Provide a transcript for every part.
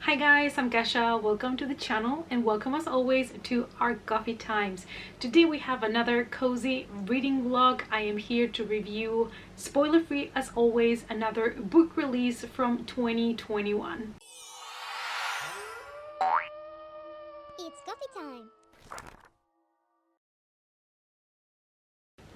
Hi guys, I'm Gasha. Welcome to the channel and welcome as always to our coffee times. Today we have another cozy reading vlog. I am here to review, spoiler free as always, another book release from 2021. It's coffee time.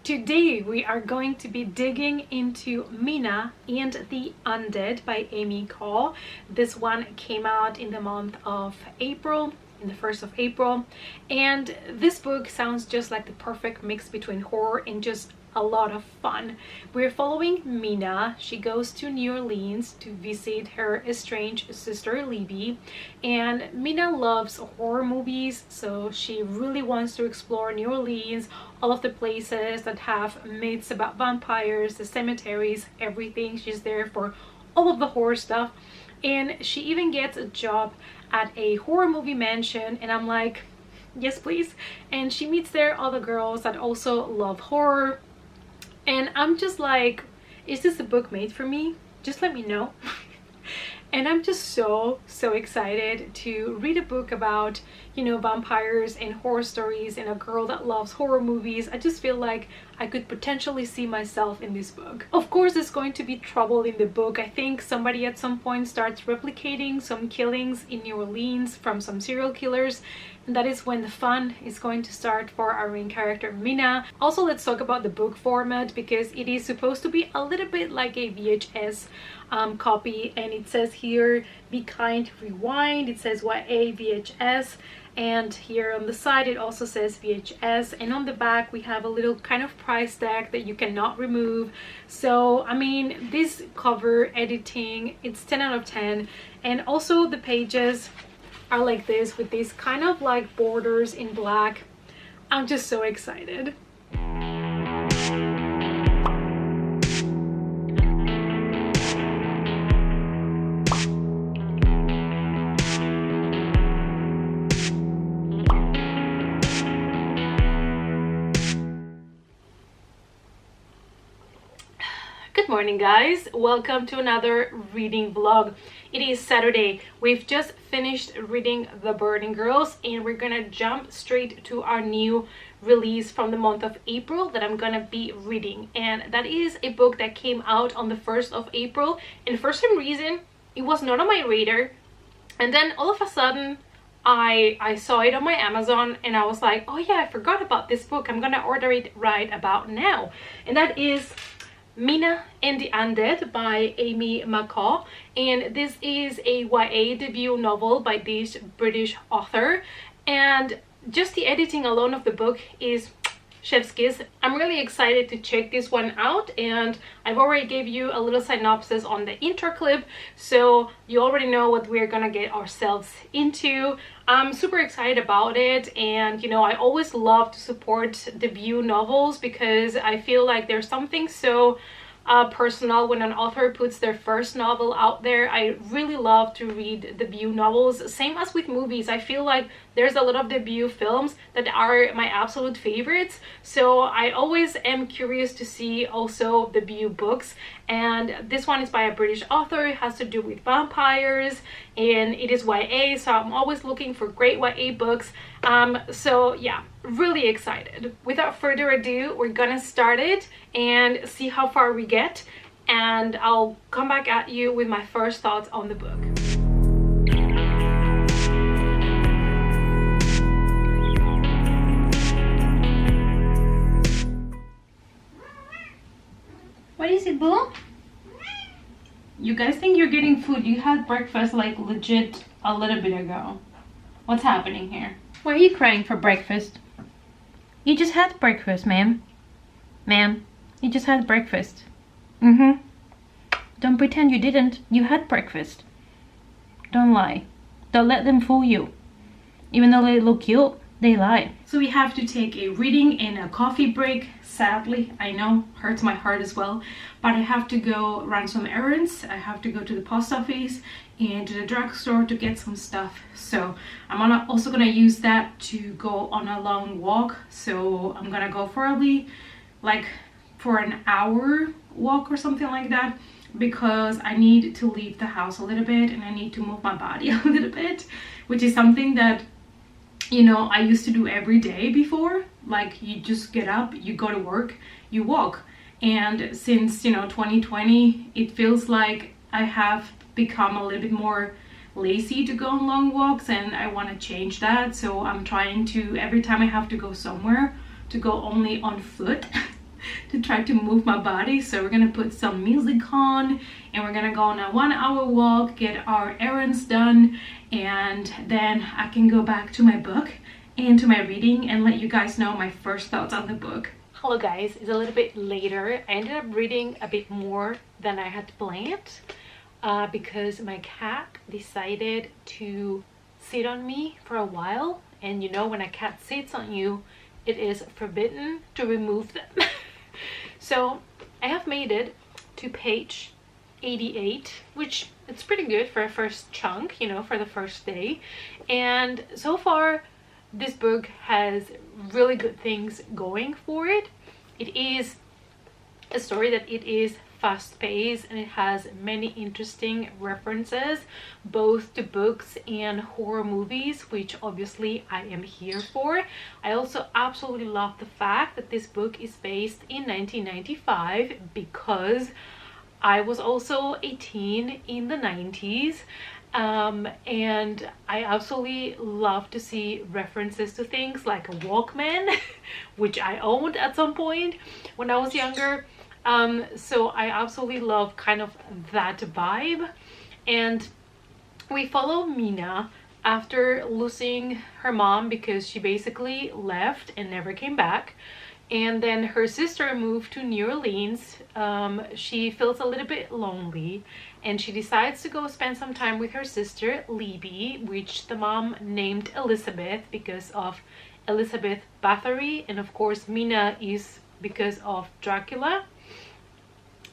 Today we are going to be digging into MINA and the Undead by MCCAW. This one came out in the month of April, in the 1st of April, and this book sounds just like the perfect mix between horror and just a lot of fun. We're following Mina. She goes to New Orleans to visit her estranged sister Libby, and Mina loves horror movies, so she really wants to explore New Orleans, all of the places that have myths about vampires, the cemeteries, everything. She's there for all of the horror stuff, and she even gets a job at a horror movie mansion, and I'm like, yes please. And she meets there other girls that also love horror, and I'm just like, is this a book made for me? Just let me know. And I'm just so excited to read a book about, you know, vampires and horror stories and a girl that loves horror movies. I just feel like I could potentially see myself in this book. Of course, there's going to be trouble in the book. I think somebody at some point starts replicating some killings in New Orleans from some serial killers, and that is when the fun is going to start for our main character Mina. Also, let's talk about the book format, because it is supposed to be a little bit like a VHS copy, and it says here, be kind, rewind. It says YA VHS, and here on the side it also says VHS, and on the back we have a little kind of price tag that you cannot remove. So I mean, this cover editing, it's 10 out of 10, and also the pages are like this with these kind of like borders in black. I'm just so excited. Good morning guys, welcome to another reading vlog. It is Saturday. We've just finished reading The Burning Girls, and we're gonna jump straight to our new release from the month of April that I'm gonna be reading, and that is a book that came out on the 1st of April, and for some reason it was not on my radar, and then all of a sudden I saw it on my Amazon, and I was like, oh yeah, I forgot about this book. I'm gonna order it right about now, and that is MINA and the Undead by MCCAW, and this is a YA debut novel by this British author, and just the editing alone of the book is chef's kiss. I'm really excited to check this one out, and I've already gave you a little synopsis on the intro clip, so you already know what we're gonna get ourselves into. I'm super excited about it, and you know, I always love to support debut novels because I feel like there's something so personal when an author puts their first novel out there. I really love to read debut novels. Same as with movies. I feel like there's a lot of debut films that are my absolute favorites, so I always am curious to see also debut books, and this one is by a British author. It has to do with vampires, and it is YA, so I'm always looking for great YA books. So yeah, really excited. Without further ado, we're gonna start it and see how far we get, and I'll come back at you with my first thoughts on the book. What is it, Boo? You guys think you're getting food? You had breakfast like legit a little bit ago. What's happening here? Why are you crying for breakfast? You just had breakfast, ma'am. Ma'am, you just had breakfast. Don't pretend you didn't. You had breakfast. Don't lie. Don't let them fool you. Even though they look cute, they lie. So we have to take a reading and a coffee break. Sadly, I know, hurts my heart as well, but I have to go run some errands. I have to go to the post office and to the drugstore to get some stuff, so I'm also gonna use that to go on a long walk. So I'm gonna go probably like for an hour walk or something like that. because I need to leave the house a little bit and I need to move my body a little bit, which is something that, you know, I used to do every day before. Like, you just get up, you go to work, you walk. And since, you know, 2020, it feels like I have become a little bit more lazy to go on long walks, and I want to change that. So I'm trying to, every time I have to go somewhere, to go only on foot to try to move my body. So we're gonna put some music on and we're gonna go on a 1 hour walk, get our errands done, and then I can go back to my book and to my reading and let you guys know my first thoughts on the book. Hello guys, it's a little bit later. I ended up reading a bit more than I had planned because my cat decided to sit on me for a while, and you know, when a cat sits on you, it is forbidden to remove them. So I have made it to page 88, which it's pretty good for a first chunk, you know, for the first day. And so far this book has really good things going for it. It is a story that it is fast-paced, and it has many interesting references both to books and horror movies, which obviously I am here for. I also absolutely love the fact that this book is based in 1995 because I was also a teen in the 90s. And I absolutely love to see references to things like a Walkman, which I owned at some point when I was younger. So I absolutely love kind of that vibe. And we follow Mina after losing her mom because she basically left and never came back. And then her sister moved to New Orleans. She feels a little bit lonely and she decides to go spend some time with her sister Libby, which the mom named Elizabeth because of Elizabeth Bathory, and of course Mina is because of Dracula.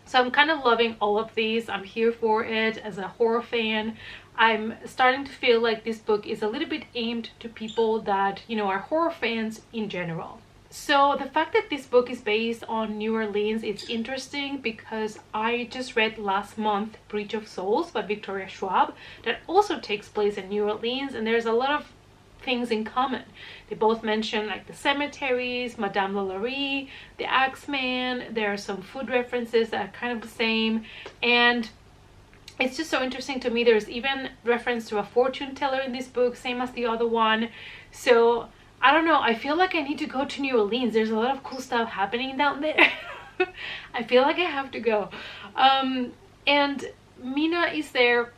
So I'm kind of loving all of these. I'm here for it as a horror fan. I'm starting to feel like this book is a little bit aimed to people that, you know, are horror fans in general. So the fact that this book is based on New Orleans, it's interesting because I just read last month Breach of Souls by Victoria Schwab that also takes place in New Orleans, and there's a lot of things in common. They both mention like the cemeteries, Madame Lalaurie, the Axeman. There are some food references that are kind of the same, and it's just so interesting to me. There's even reference to a fortune teller in this book, same as the other one. So I don't know, I feel like I need to go to New Orleans. There's a lot of cool stuff happening down there. I feel like I have to go. And Mina is there,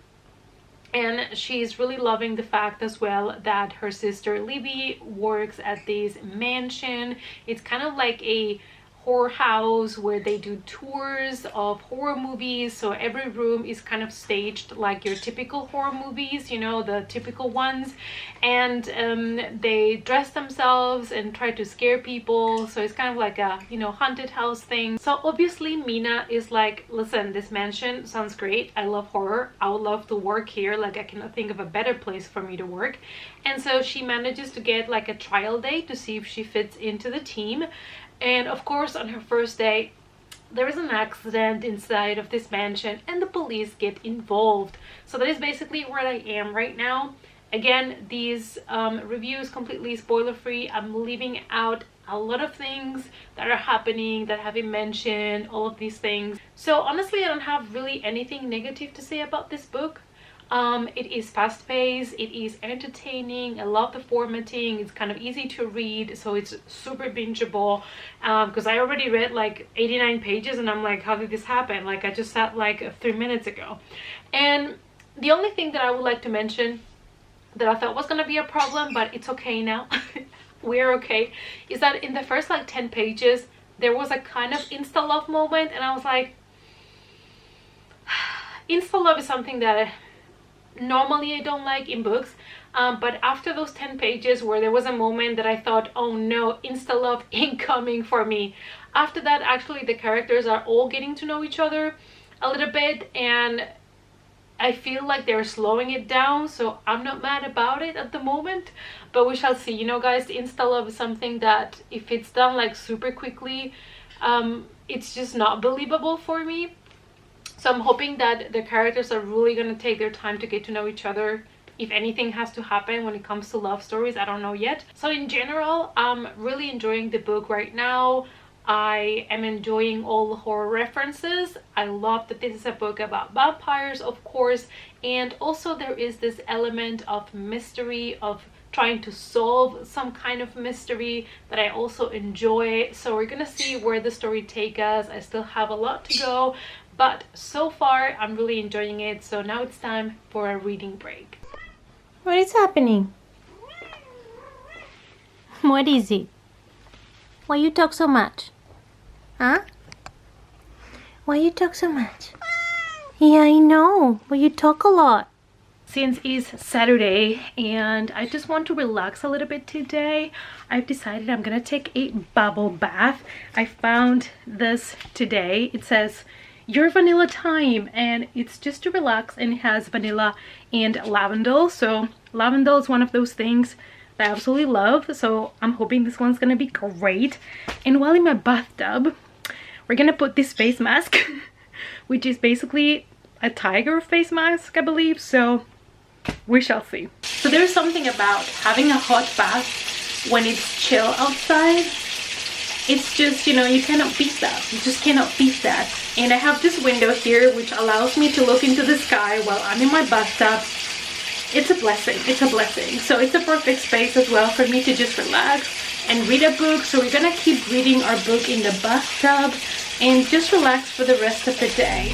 and she's really loving the fact as well that her sister Libby works at this mansion. It's kind of like a horror house where they do tours of horror movies, so every room is kind of staged like your typical horror movies, you know, the typical ones, and they dress themselves and try to scare people, so it's kind of like a, you know, haunted house thing. So obviously Mina is like, listen, this mansion sounds great, I love horror, I would love to work here, like I cannot think of a better place for me to work. And so she manages to get like a trial day to see if she fits into the team. And of course on her first day there is an accident inside of this mansion and the police get involved. So that is basically where I am right now. Again, these reviews completely spoiler free. I'm leaving out a lot of things that are happening that have been mentioned, all of these things. So honestly I don't have really anything negative to say about this book. It is fast-paced, it is entertaining, I love the formatting, it's kind of easy to read, so it's super bingeable, because I already read like 89 pages and I'm like, how did this happen? Like I just sat like 3 minutes ago. And the only thing that I would like to mention that I thought was gonna be a problem, but it's okay now, we're okay, is that in the first like 10 pages there was a kind of insta-love moment, and I was like, insta-love is something that normally I don't like in books, but after those 10 pages where there was a moment that I thought, oh no, insta-love incoming for me, after that actually the characters are all getting to know each other a little bit, and I feel like they're slowing it down, so I'm not mad about it at the moment, but we shall see. You know guys, insta-love is something that if it's done like super quickly, it's just not believable for me. So I'm hoping that the characters are really going to take their time to get to know each other. If anything has to happen when it comes to love stories, I don't know yet. So in general, I'm really enjoying the book right now. I am enjoying all the horror references. I love that this is a book about vampires, of course, and also there is this element of mystery, of trying to solve some kind of mystery that I also enjoy. So we're gonna see where the story takes us. I still have a lot to go, but so far I'm really enjoying it. So now it's time for a reading break. What is happening? What is it? Why you talk so much? Huh? Why you talk so much? Yeah, I know, but you talk a lot. Since it's Saturday and I just want to relax a little bit today, I've decided I'm gonna take a bubble bath. I found this today. It says your vanilla time, and it's just to relax, and it has vanilla and lavender. So lavender is one of those things that I absolutely love, so I'm hoping this one's gonna be great. And while in my bathtub, we're gonna put this face mask which is basically a tiger face mask, I believe, so we shall see. So there's something about having a hot bath when it's chill outside. It's just, you know, you cannot beat that. You just cannot beat that. And I have this window here which allows me to look into the sky while I'm in my bathtub. It's a blessing. It's a blessing. So it's a perfect space as well for me to just relax and read a book. So we're gonna keep reading our book in the bathtub and just relax for the rest of the day.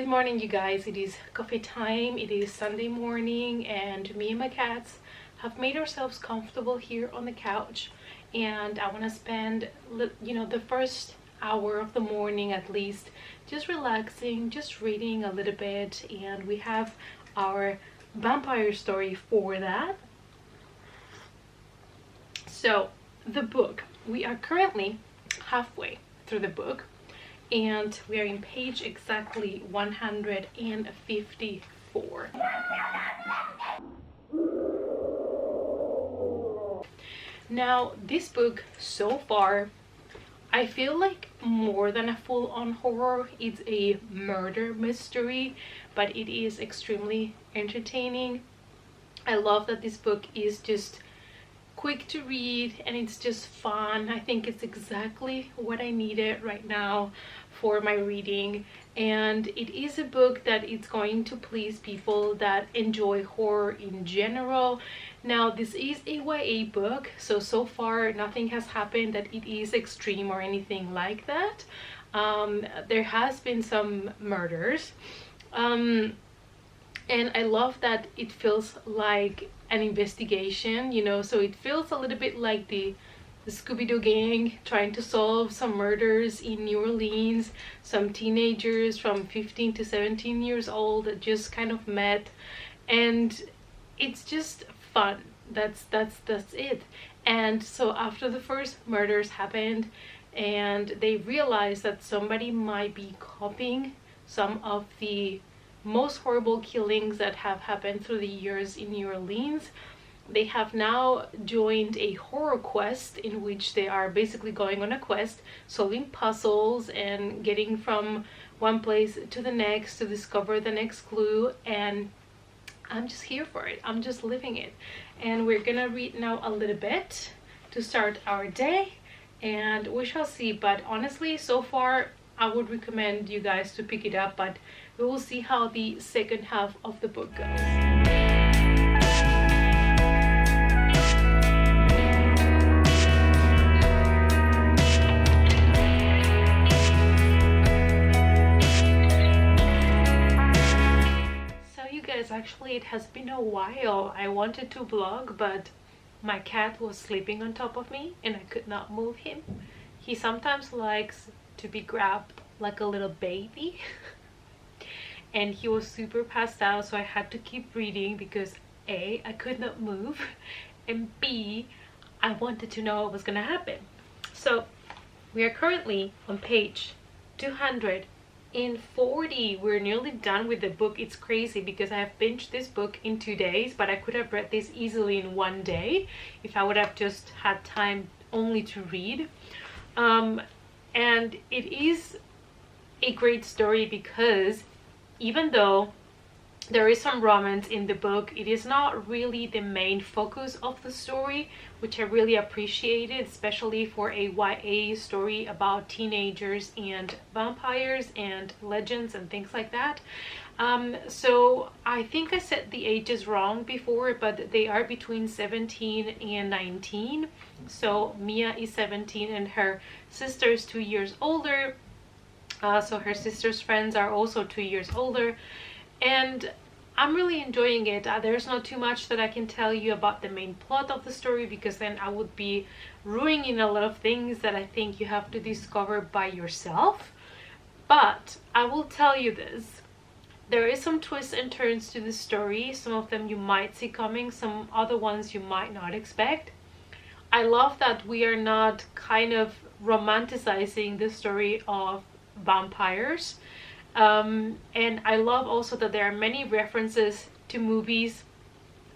Morning, you guys. It is coffee time. It is Sunday morning and me and my cats have made ourselves comfortable here on the couch, and I want to spend, you know, the first hour of the morning at least just relaxing, just reading a little bit, and we have our vampire story for that. So the book, we are currently halfway through the book, and we are in page exactly 154. Now, this book so far, I feel like more than a full-on horror. It's a murder mystery, but it is extremely entertaining. I love that this book is just quick to read and it's just fun. I think it's exactly what I needed right now for my reading, and it is a book that it's going to please people that enjoy horror in general. Now, this is a YA book, so far nothing has happened that it is extreme or anything like that. There has been some murders, and I love that it feels like an investigation, you know, so it feels a little bit like the Scooby-Doo gang trying to solve some murders in New Orleans. Some teenagers from 15 to 17 years old that just kind of met, and it's just fun. That's it. And so after the first murders happened and they realized that somebody might be copying some of the most horrible killings that have happened through the years in New Orleans, they have now joined a horror quest in which they are basically going on a quest, solving puzzles and getting from one place to the next to discover the next clue. And I'm just here for it. I'm just living it. And we're gonna read now a little bit to start our day, and we shall see. But honestly, so far I would recommend you guys to pick it up, but we will see how the second half of the book goes. Actually, it has been a while. I wanted to vlog, but my cat was sleeping on top of me and I could not move him. he sometimes likes to be grabbed like a little baby. And he was super passed out, so I had to keep reading because A, I could not move, and B, I wanted to know what was gonna happen. So we are currently on page 240. We're nearly done with the book. It's crazy because I have binged this book in 2 days, but I could have read this easily in 1 day if I would have just had time only to read. And it is a great story because even though there is some romance in the book, it is not really the main focus of the story, which I really appreciated, especially for a YA story about teenagers and vampires and legends and things like that. So I think I said the ages wrong before, but they are between 17 and 19. So Mia is 17 and her sister is 2 years older. So her sister's friends are also 2 years older, and I'm really enjoying it. There's not too much that I can tell you about the main plot of the story because then I would be ruining a lot of things that I think you have to discover by yourself. But I will tell you this. There is some twists and turns to the story. Some of them you might see coming, some other ones you might not expect. I love that we are not kind of romanticizing the story of vampires, and I love also that there are many references to movies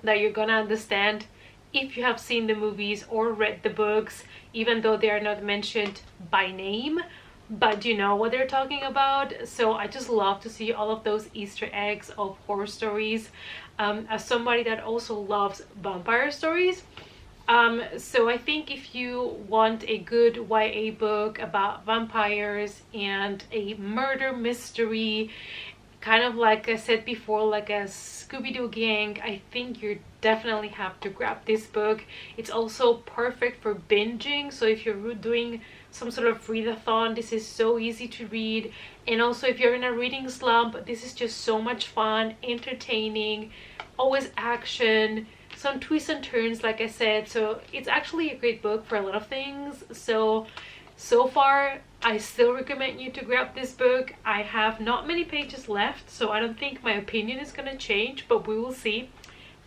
that you're gonna understand if you have seen the movies or read the books, even though they are not mentioned by name, but you know what they're talking about. So I just love to see all of those Easter eggs of horror stories, as somebody that also loves vampire stories. So I think if you want a good YA book about vampires and a murder mystery, kind of like I said before, like a Scooby-Doo gang, I think you definitely have to grab this book. It's also perfect for binging, so if you're doing some sort of readathon, this is so easy to read. And also if you're in a reading slump, this is just so much fun, entertaining, always action, some twists and turns, like I said. So it's actually a great book for a lot of things. So far I still recommend you to grab this book. I have not many pages left, so I don't think my opinion is gonna change, but we will see.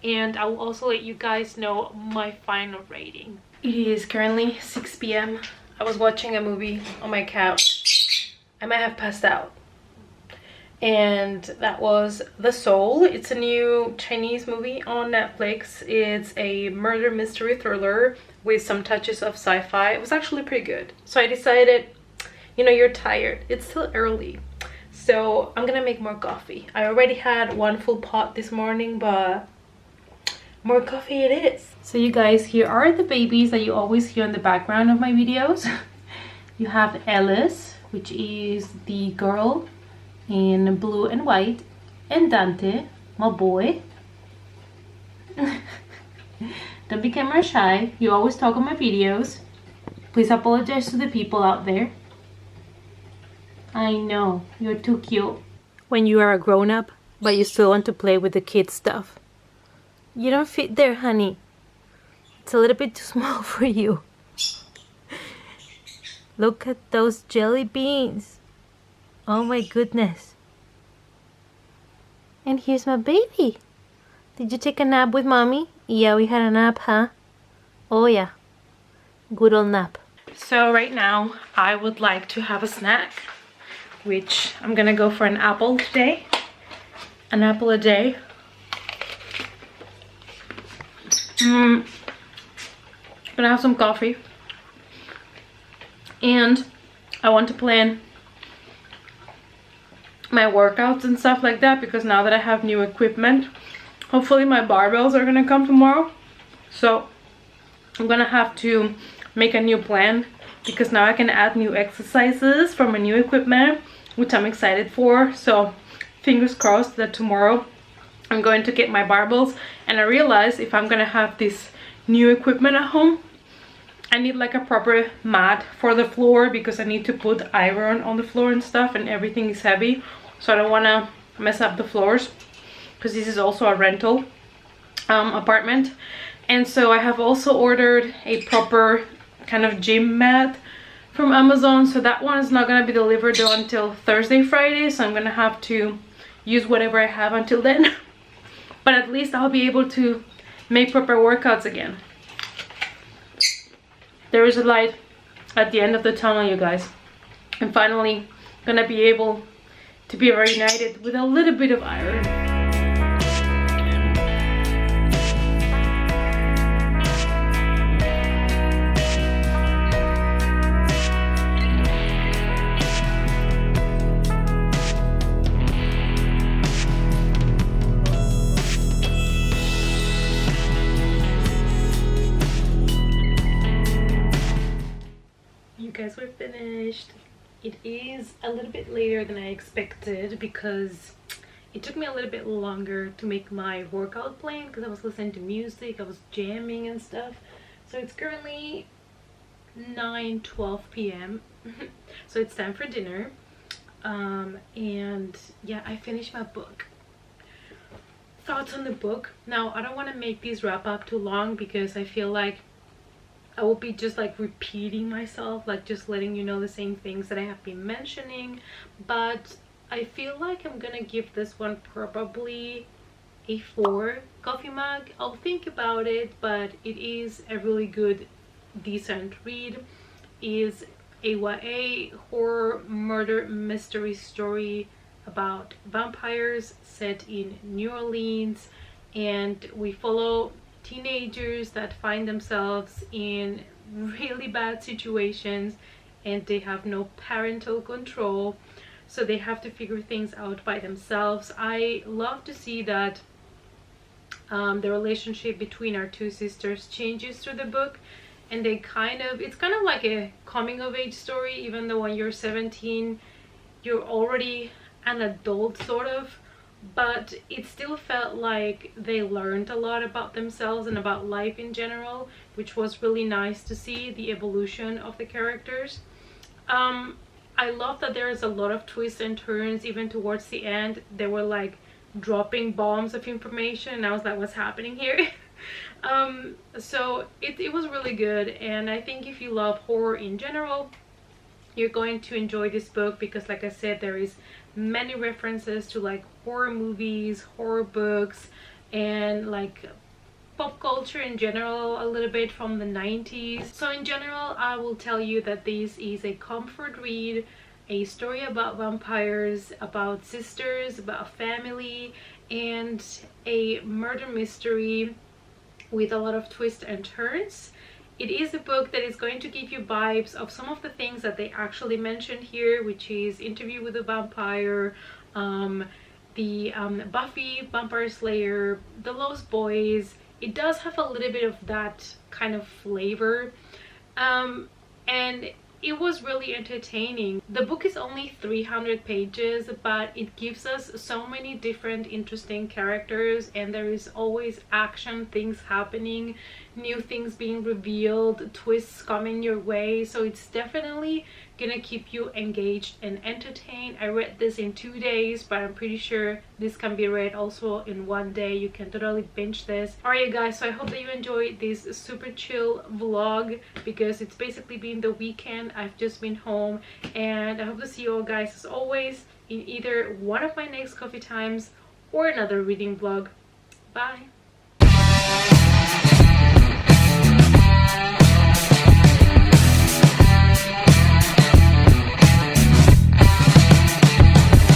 And I will also let you guys know my final rating. It is currently 6 p.m. I was watching a movie on my couch. I might have passed out. And that was The Soul. It's a new Chinese movie on Netflix. It's a murder mystery thriller with some touches of sci-fi. It was actually pretty good. So I decided, you know, you're tired. It's still early. So I'm gonna make more coffee. I already had one full pot this morning, but more coffee it is. So you guys, here are the babies that you always hear in the background of my videos. You have Ellis, which is the girl in blue and white, and Dante, my boy. Don't be camera shy. You always talk on my videos. Please apologize to the people out there. I know, you're too cute. When you are a grown-up, but you still want to play with the kids stuff. You don't fit there, honey. It's a little bit too small for you. Look at those jelly beans. Oh my goodness. And here's my baby. Did you take a nap with mommy? Yeah, we had a nap, huh? Oh yeah. Good old nap. So right now I would like to have a snack, which I'm gonna go for an apple today. An apple a day. I'm gonna have some coffee. And I want to plan my workouts and stuff like that, because now that I have new equipment, hopefully my barbells are gonna come tomorrow. So I'm gonna have to make a new plan, because now I can add new exercises for my new equipment, which I'm excited for. So fingers crossed that tomorrow I'm going to get my barbells. And I realized if I'm gonna have this new equipment at home, I need like a proper mat for the floor, because I need to put iron on the floor and stuff, and everything is heavy. So I don't want to mess up the floors, because this is also a rental apartment. And so I have also ordered a proper kind of gym mat from Amazon, so that one is not gonna be delivered though until Thursday, Friday, so I'm gonna have to use whatever I have until then. But at least I'll be able to make proper workouts again. There is a light at the end of the tunnel, you guys. I'm finally gonna be able to be reunited with a little bit of iron. Guys, we're finished. It is a little bit later than I expected because it took me a little bit longer to make my workout plan because I was listening to music, I was jamming and stuff. So it's currently 9:12 p.m. So it's time for dinner. And yeah, I finished my book. Thoughts on the book. Now, I don't want to make these wrap up too long because I feel like I will be just like repeating myself, like just letting you know the same things that I have been mentioning. But I feel like I'm gonna give this one probably a 4 coffee mug. I'll think about it, but it is a really good, decent read. It is a YA horror murder mystery story about vampires set in New Orleans, and we follow teenagers that find themselves in really bad situations and they have no parental control, so they have to figure things out by themselves. I love to see that the relationship between our two sisters changes through the book, and they it's kind of like a coming of age story, even though when you're 17 you're already an adult sort of, but it still felt like they learned a lot about themselves and about life in general, which was really nice to see the evolution of the characters. I love that there is a lot of twists and turns. Even towards the end they were like dropping bombs of information and I was like, what's happening here? So it was really good, and I think if you love horror in general, you're going to enjoy this book because, like I said, there is many references to like horror movies, horror books, and like pop culture in general, a little bit from the 90s. So in general, I will tell you that this is a comfort read, a story about vampires, about sisters, about family, and a murder mystery with a lot of twists and turns. It is a book that is going to give you vibes of some of the things that they actually mentioned here, which is Interview with a Vampire, the Buffy Vampire Slayer, The Lost Boys. It does have a little bit of that kind of flavor, and it was really entertaining. The book is only 300 pages, but it gives us so many different interesting characters, and there is always action, things happening, new things being revealed, twists coming your way. So it's definitely gonna keep you engaged and entertained. I read this in 2 days, but I'm pretty sure this can be read also in 1 day. You can totally binge this. Alright guys, so I hope that you enjoyed this super chill vlog because it's basically been the weekend. I've just been home, and I hope to see you all guys as always in either one of my next coffee times or another reading vlog. Bye.